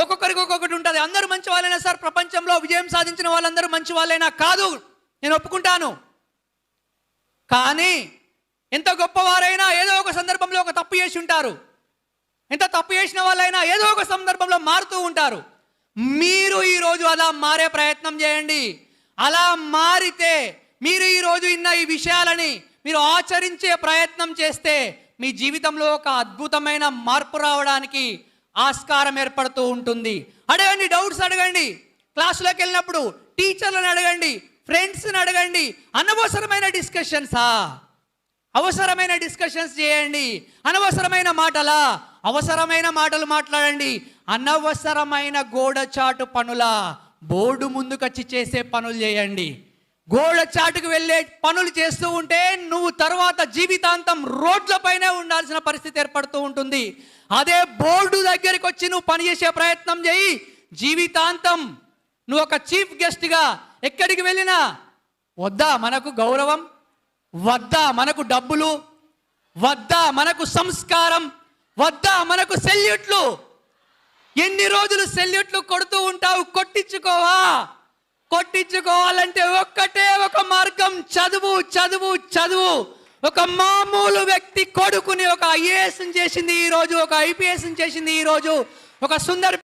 ఒక్కొక్కరికి ఒక్కొక్కటి ఉంటుంది. అందరూ మంచి వాళ్ళైనా సార్, ప్రపంచంలో విజయం సాధించిన వాళ్ళందరూ మంచి వాళ్ళైనా కాదు, నేను ఒప్పుకుంటాను. కానీ ఎంత గొప్పవారైనా ఏదో ఒక సందర్భంలో ఒక తప్పు చేసి ఉంటారు. ఎంత తప్పు చేసిన వాళ్ళైనా ఏదో ఒక సందర్భంలో మారుతూ ఉంటారు. మీరు ఈరోజు అలా మారే ప్రయత్నం చేయండి. అలా మారితే మీరు ఈరోజు ఇన్న ఈ విషయాలని మీరు ఆచరించే ప్రయత్నం చేస్తే మీ జీవితంలో ఒక అద్భుతమైన మార్పు రావడానికి ఆస్కారం ఏర్పడుతూ ఉంటుంది. అడగండి, డౌట్స్ అడగండి, క్లాసులోకి వెళ్ళినప్పుడు టీచర్లను అడగండి, ఫ్రెండ్స్ని అడగండి. అనవసరమైన అవసరమైన డిస్కషన్స్ చేయండి. అనవసరమైన అవసరమైన మాటలు మాట్లాడండి. అనవసరమైన గోడచాటు పనుల బోర్డు ముందుకొచ్చి చేసే పనులు చేయండి. గోడ చాటుకు వెళ్ళే పనులు చేస్తూ ఉంటే నువ్వు తర్వాత జీవితాంతం రోడ్లపైనే ఉండాల్సిన పరిస్థితి ఏర్పడుతూ ఉంటుంది. అదే బోర్డు దగ్గరికి వచ్చి నువ్వు పనిచేసే ప్రయత్నం చేయి. జీవితాంతం నువ్వు ఒక చీఫ్ గెస్ట్గా ఎక్కడికి వెళ్ళినా వద్దా మనకు గౌరవం, వద్దా మనకు డబ్బులు, వద్దా మనకు సంస్కారం, వద్దా మనకు సెల్యూట్లు. ఎన్ని రోజులు సెల్యూట్లు కొడుతూ ఉంటావు? కొట్టించుకోవాలంటే ఒక్కటే ఒక మార్గం, చదువు. ఒక మామూలు వ్యక్తి కొడుకుని ఒక ఐఏఎస్ చేసింది ఈరోజు, ఒక ఐపీఎస్ చేసింది ఈరోజు, ఒక సుందర్